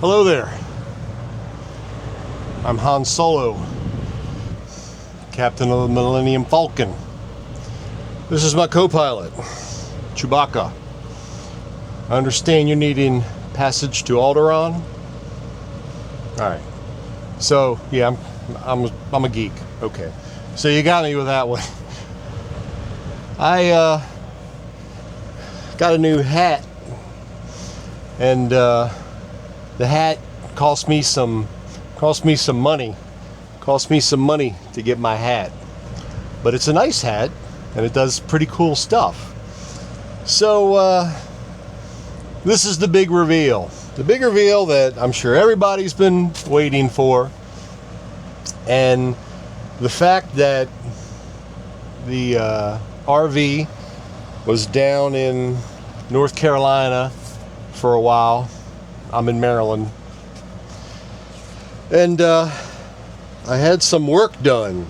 Hello there. I'm Han Solo, Captain of the Millennium Falcon. This is my co-pilot, Chewbacca. I understand you're needing passage to Alderaan. Alright. So, yeah, I'm a geek. Okay. So you got me with that one. I got a new hat, and the hat cost me some money. Cost me some money to get my hat. But it's a nice hat, and it does pretty cool stuff. So this is the big reveal. The big reveal that I'm sure everybody's been waiting for. And the fact that the RV was down in North Carolina for a while. I'm in Maryland. And I had some work done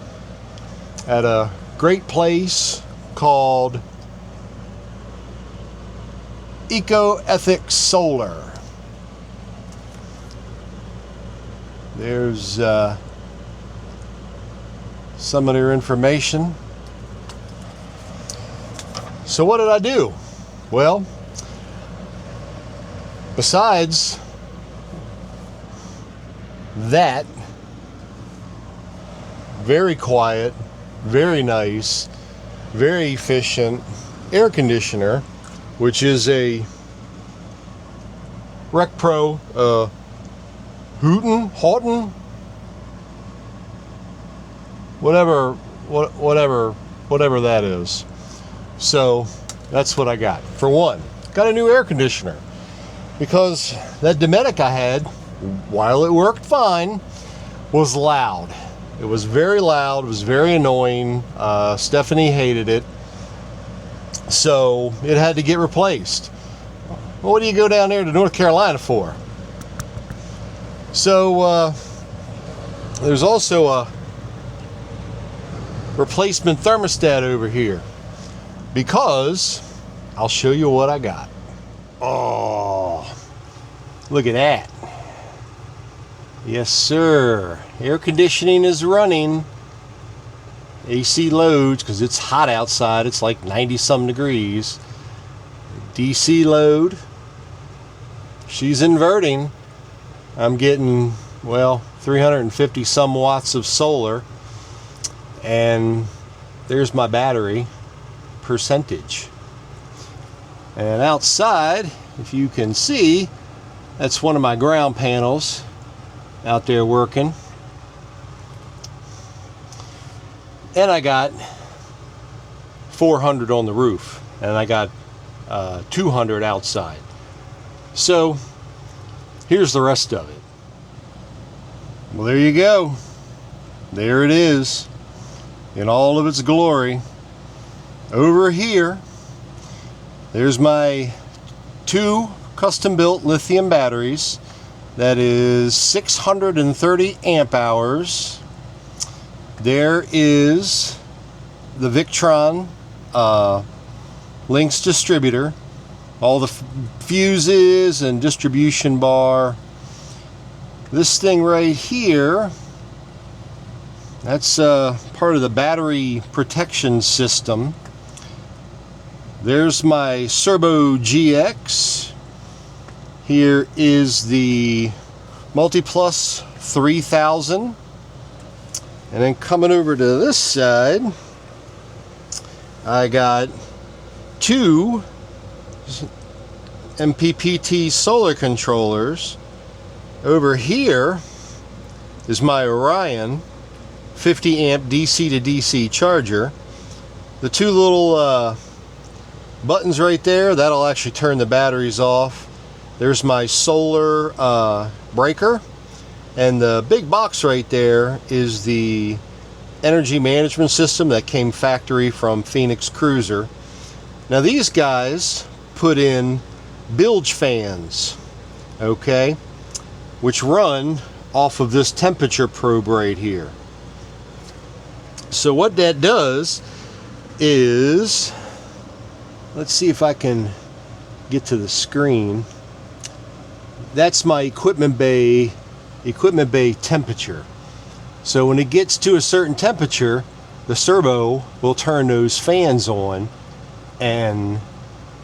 at a great place called Eco-Ethics Solar. There's some of their information. So what did I do? Well, besides that, very quiet, very nice, very efficient air conditioner, which is a Rec Pro Houghton, whatever that is. So that's what I got. For one, got a new air conditioner, because that Dometic I had, while it worked fine, was loud. It was very loud. It was very annoying. Stephanie hated it, so it had to get replaced. Well, what do you go down there to North Carolina for? So there's also a replacement thermostat over here, because I'll show you what I got. Oh, look at that. Yes, sir. Air conditioning is running. AC loads, because it's hot outside. It's like 90-some degrees. DC load. She's inverting. I'm getting, well, 350 some watts of solar. And there's my battery percentage. And outside, if you can see, that's one of my ground panels out there working. And I got 400 on the roof, and I got 200 outside. So here's the rest of it. Well, there you go. There it is in all of its glory. Over here, there's my 2 custom-built lithium batteries. That is 630 amp hours. There is the Victron Links distributor. All the fuses and distribution bar. This thing right here, that's part of the battery protection system. There's my Serbo GX. Here is the Multiplus 3000. And then coming over to this side, I got 2 MPPT solar controllers. Over here is my Orion 50 amp DC to DC charger. The 2 little buttons right there, that'll actually turn the batteries off. There's my solar breaker, and the big box right there is the energy management system that came factory from Phoenix Cruiser. Now these guys put in bilge fans, okay, which run off of this temperature probe right here. So what that does is, let's see if I can get to the screen. that's my equipment bay temperature. So when it gets to a certain temperature, the servo will turn those fans on and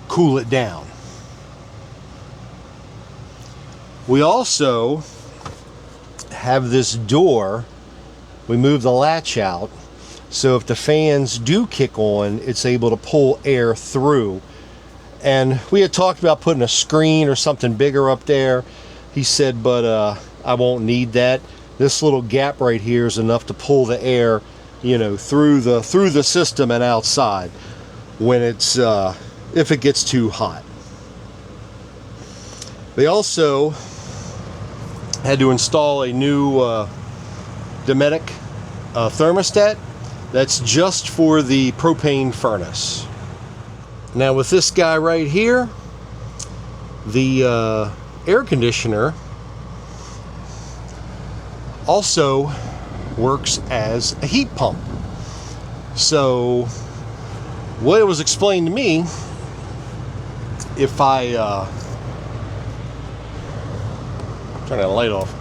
cool it down. We also have this door. We move the latch out, so if the fans do kick on, it's able to pull air through. And we had talked about putting a screen or something bigger up there. He said, but I won't need that. This little gap right here is enough to pull the air, you know, through the system and outside when it's if it gets too hot. They also had to install a new Dometic thermostat that's just for the propane furnace. Now with this guy right here, the air conditioner also works as a heat pump. So what it was explained to me, if I turn that light off,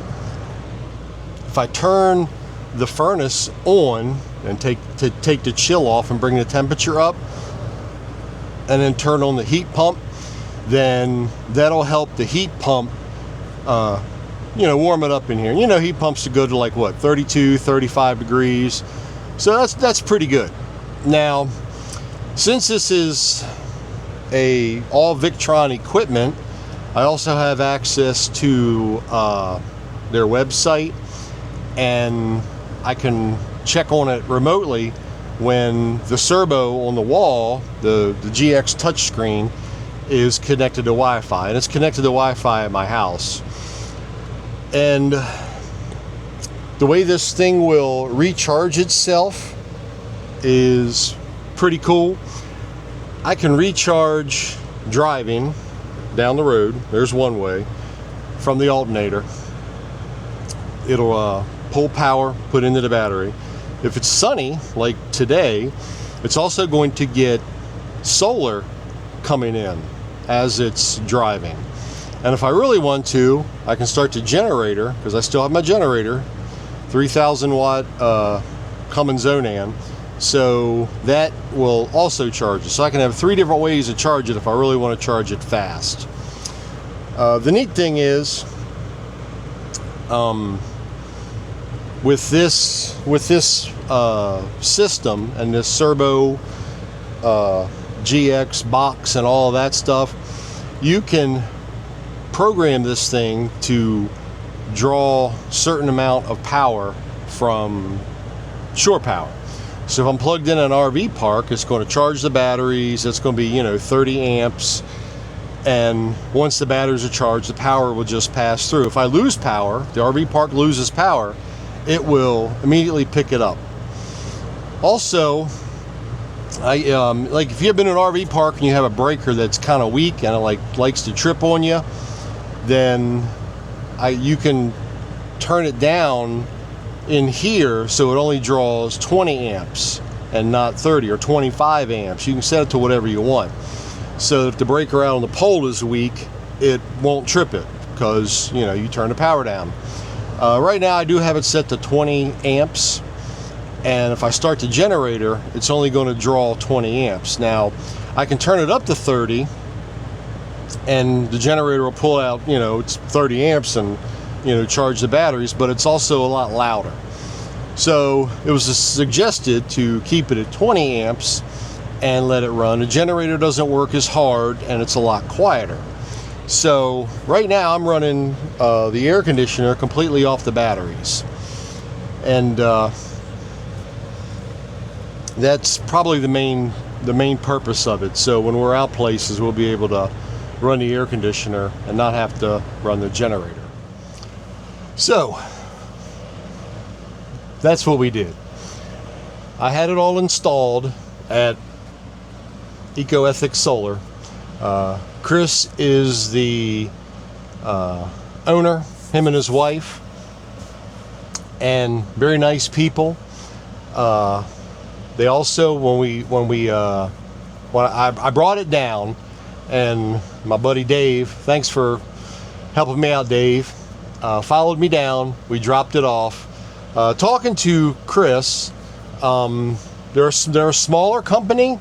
if I turn the furnace on and take the chill off and bring the temperature up, and then turn on the heat pump, then that'll help the heat pump you know, warm it up in here. You know, heat pumps to go to like what, 32, 35 degrees. So that's pretty good. Now, since this is a all Victron equipment, I also have access to their website, and I can check on it remotely when the servo on the wall, the GX touchscreen, is connected to Wi-Fi, and it's connected to Wi-Fi at my house. And the way this thing will recharge itself is pretty cool. I can recharge driving down the road. There's one way from the alternator. It'll pull power, put into the battery. If it's sunny like today, it's also going to get solar coming in as it's driving. And if I really want to, I can start the generator, because I still have my generator, 3,000 watt Cummins Zonan, so that will also charge it. So I can have 3 different ways to charge it if I really want to charge it fast. The neat thing is, with this system and this Servo GX box and all of that stuff, you can program this thing to draw certain amount of power from shore power. So if I'm plugged in an RV park, it's going to charge the batteries. It's going to be, you know, 30 amps. And once the batteries are charged, the power will just pass through. If I lose power, the RV park loses power, it will immediately pick it up. Also, like if you've been in an RV park and you have a breaker that's kind of weak and it likes to trip on you, then you can turn it down in here so it only draws 20 amps and not 30 or 25 amps. You can set it to whatever you want. So if the breaker out on the pole is weak, it won't trip it because, you know, you turn the power down. Right now I do have it set to 20 amps, and if I start the generator, it's only going to draw 20 amps. Now I can turn it up to 30 and the generator will pull out, you know, it's 30 amps and, you know, charge the batteries, but it's also a lot louder. So it was suggested to keep it at 20 amps and let it run. The generator doesn't work as hard and it's a lot quieter. So right now I'm running the air conditioner completely off the batteries, and that's probably the main purpose of it. So when we're out places, we'll be able to run the air conditioner and not have to run the generator. So that's what we did. I had it all installed at EcoEthics Solar. Chris is the owner, him and his wife, and very nice people. They also, when I brought it down, and my buddy Dave, thanks for helping me out, Dave, followed me down. We dropped it off. Talking to Chris, they're a smaller company,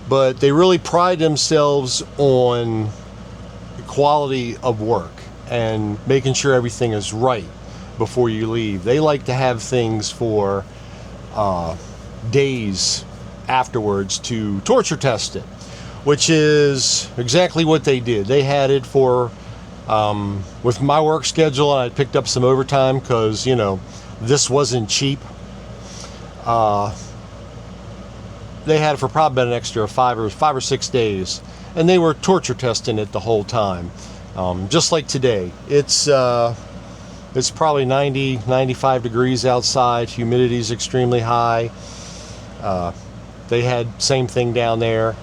but they really pride themselves on quality of work and making sure everything is right before you leave. They like to have things for days afterwards to torture test it, which is exactly what they did. They had it for with my work schedule, and I picked up some overtime because, you know, this wasn't cheap. They had it for probably an extra 5 or 6 days, and they were torture testing it the whole time. Just like today, it's probably 95 degrees outside. Humidity is extremely high. They had same thing down there.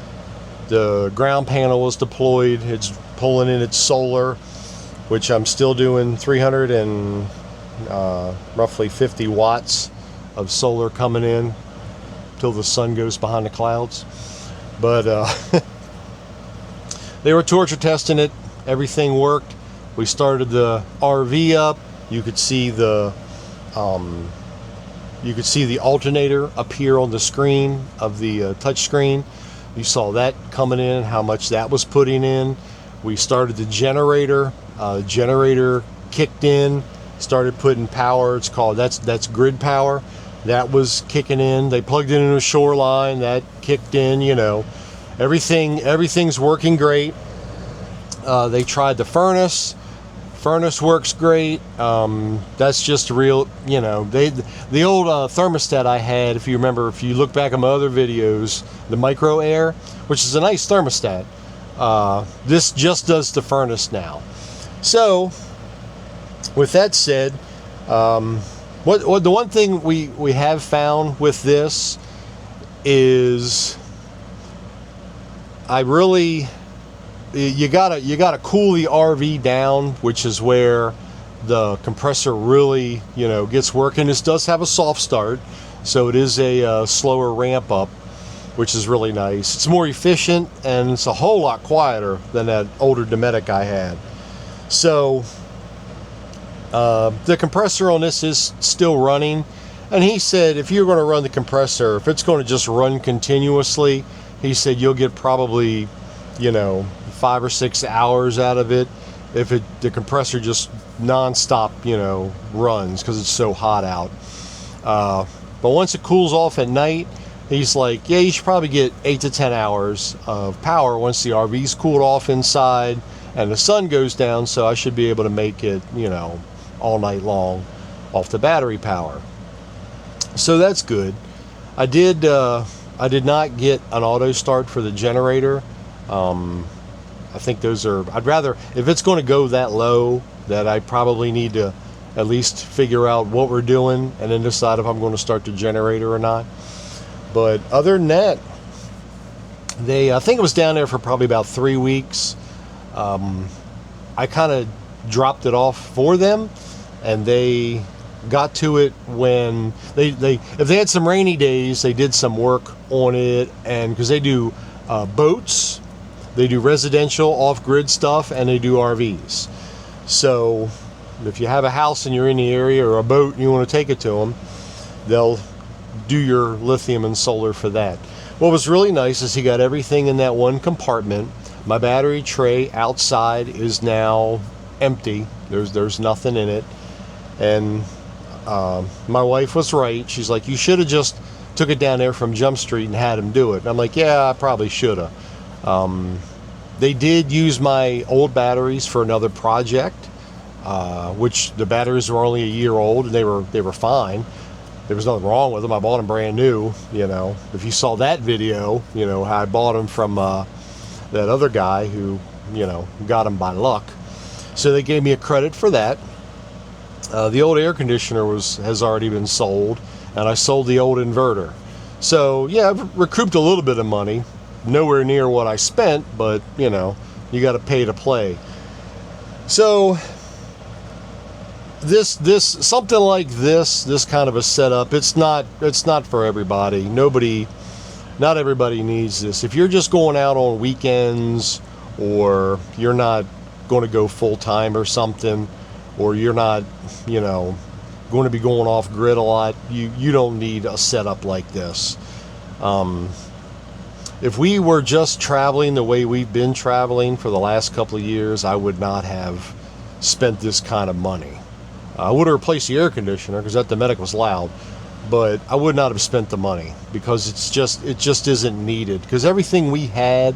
The ground panel was deployed. It's pulling in its solar, which I'm still doing 300 and roughly 50 watts of solar coming in till the sun goes behind the clouds. But they were torture testing it. Everything worked. We started the RV up. You could see the alternator up here on the screen of the touch screen. You saw that coming in, how much that was putting in. We started the generator. Generator kicked in, started putting power. It's called, that's grid power. That was kicking in. They plugged it into a shoreline. That kicked in. You know, everything's working great. They tried the furnace. Furnace works great. That's just real, you know, the old thermostat I had, if you remember, if you look back at my other videos, the micro air, which is a nice thermostat, this just does the furnace now. So with that said, what the one thing we have found with this is you gotta cool the RV down, which is where the compressor really, you know, gets working. This does have a soft start, so it is a slower ramp up, which is really nice. It's more efficient, and it's a whole lot quieter than that older Dometic I had. So the compressor on this is still running, and he said if you're going to run the compressor, if it's going to just run continuously, he said you'll get probably, you know, 5 or 6 hours out of it if the compressor just non-stop, you know, runs, because it's so hot out. But once it cools off at night, he's like, yeah, you should probably get 8 to 10 hours of power once the RV's cooled off inside and the sun goes down, so I should be able to make it, you know, all night long off the battery power. So that's good. I did not get an auto start for the generator. I think those are, I'd rather, if it's going to go that low, that I probably need to at least figure out what we're doing and then decide if I'm going to start the generator or not. But other than that, I think it was down there for probably about 3 weeks. I kind of dropped it off for them, and they got to it when if they had some rainy days, they did some work on it, and because they do boats, they do residential off-grid stuff, and they do RVs. So if you have a house and you're in the area, or a boat and you want to take it to them, they'll do your lithium and solar for that. What was really nice is he got everything in that one compartment. My battery tray outside is now empty. There's nothing in it. And my wife was right. She's like, you should have just took it down there from Jump Street and had him do it. And I'm like, yeah, I probably should have. They did use my old batteries for another project, which the batteries were only a year old, and they were fine. There was nothing wrong with them. I bought them brand new. You know, if you saw that video, you know how I bought them from that other guy who, you know, got them by luck. So they gave me a credit for that. The old air conditioner has already been sold, and I sold the old inverter. So yeah, I've recouped a little bit of money. Nowhere near what I spent, but you know, you got to pay to play. So this something like this kind of a setup, it's not for everybody. Not everybody needs this. If you're just going out on weekends, or you're not going to go full time or something, or you're not, you know, going to be going off grid a lot, you don't need a setup like this. If we were just traveling the way we've been traveling for the last couple of years, I would not have spent this kind of money. I would have replaced the air conditioner because that Dometic was loud, but I would not have spent the money because it just isn't needed, because everything we had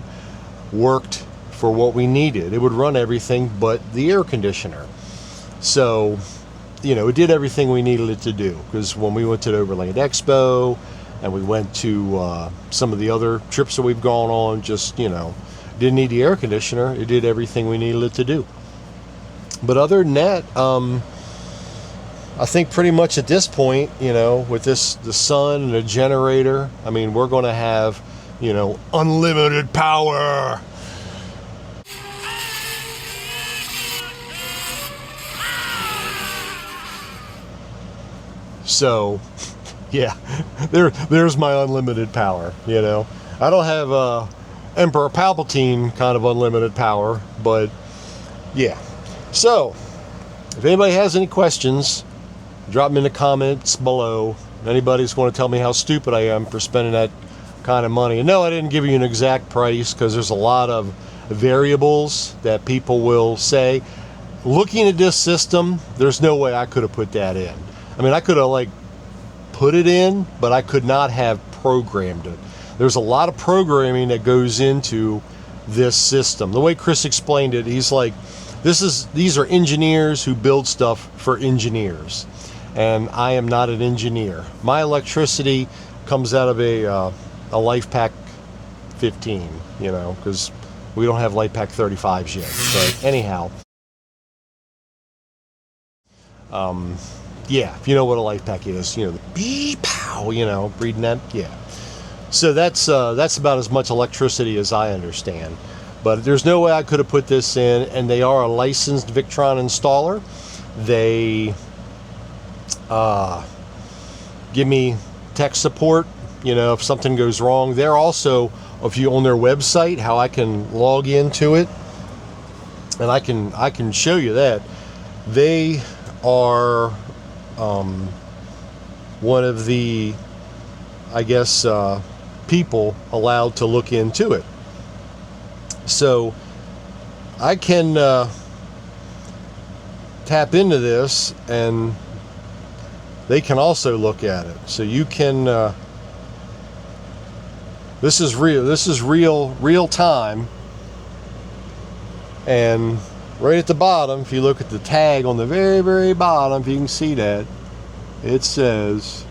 worked for what we needed. It would run everything but the air conditioner. So, you know, it did everything we needed it to do, because when we went to the Overland Expo and we went to some of the other trips that we've gone on, just, you know, didn't need the air conditioner. It did everything we needed it to do. But other than that, I think pretty much at this point, you know, with the sun and the generator, I mean, we're going to have, you know, unlimited power. So, yeah, there's my unlimited power, you know. I don't have Emperor Palpatine kind of unlimited power, but yeah. So, if anybody has any questions, drop them in the comments below. If anybody's going to tell me how stupid I am for spending that kind of money. And no, I didn't give you an exact price, because there's a lot of variables that people will say. Looking at this system, there's no way I could have put that in. I mean, I could have like put it in, but I could not have programmed it. There's a lot of programming that goes into this system. The way Chris explained it, he's like, these are engineers who build stuff for engineers. And I am not an engineer. My electricity comes out of a LifePak 15, you know, because we don't have LifePak 35s yet. But anyhow, yeah, if you know what a LifePak is, you know, the beep, pow, you know, reading that, yeah. So that's about as much electricity as I understand. But there's no way I could have put this in, and they are a licensed Victron installer. They give me tech support, you know, if something goes wrong. They're also, if you on their website, how I can log into it, and I can show you that. They are one of the, I guess, people allowed to look into it. So I can tap into this, and they can also look at it. So you can, this is real time. And right at the bottom, if you look at the tag on the very, very bottom, if you can see that, it says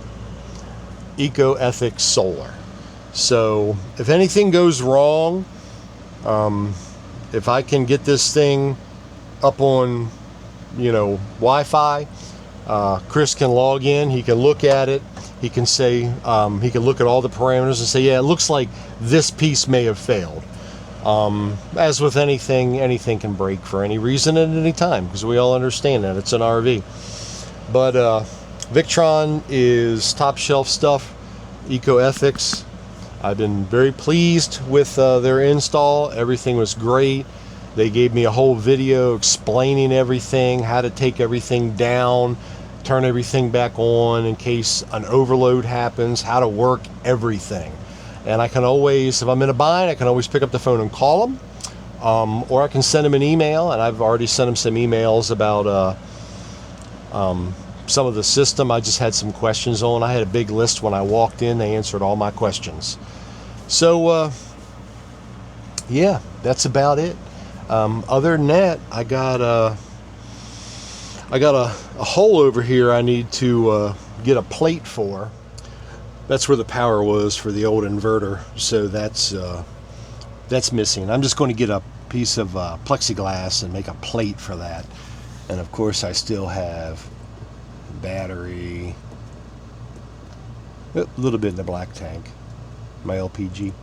Eco-Ethics Solar. So if anything goes wrong, if I can get this thing up on, you know, Wi-Fi, Chris can log in, he can look at it, he can say, he can look at all the parameters and say, yeah, it looks like this piece may have failed. As with anything can break for any reason at any time, because we all understand that it's an RV. But Victron is top shelf stuff, Eco-Ethics. I've been very pleased with their install. Everything was great. They gave me a whole video explaining everything, how to take everything down, turn everything back on in case an overload happens, how to work everything. And I can always, if I'm in a bind, I can always pick up the phone and call them, or I can send them an email, and I've already sent them some emails about some of the system I just had some questions on. I had a big list when I walked in. They answered all my questions. So, yeah, that's about it. Other than that, I got a hole over here I need to get a plate for. That's where the power was for the old inverter, so that's missing. I'm just going to get a piece of plexiglass and make a plate for that. And of course I still have battery, a little bit in the black tank, my LPG.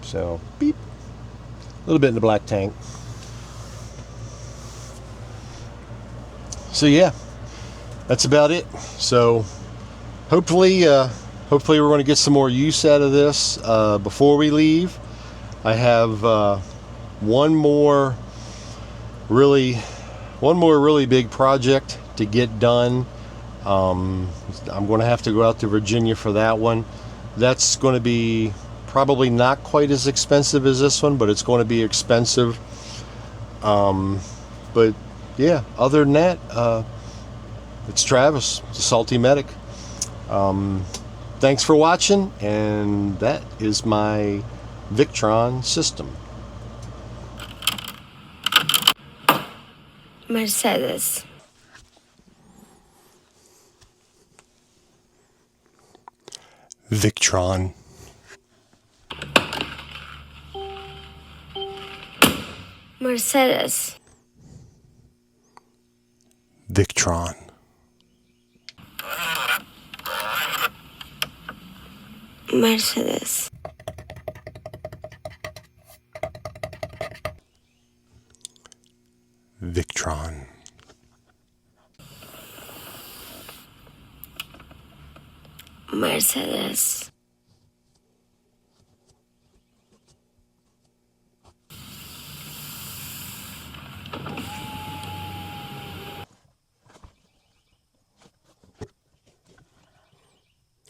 So, beep, a little bit in the black tank. So yeah, that's about it. So hopefully we're going to get some more use out of this before we leave. I have one more really big project to get done. I'm going to have to go out to Virginia for that one. That's going to be probably not quite as expensive as this one, but it's going to be expensive. But yeah, other than that, it's Travis, the Salty Medic. Thanks for watching, and that is my Victron system. Mercedes. Victron. Mercedes. Victron. Mercedes. Victron. Mercedes.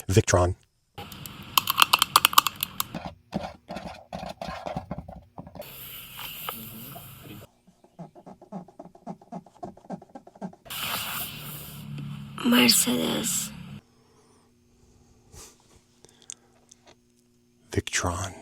Victron. Mercedes. Victron.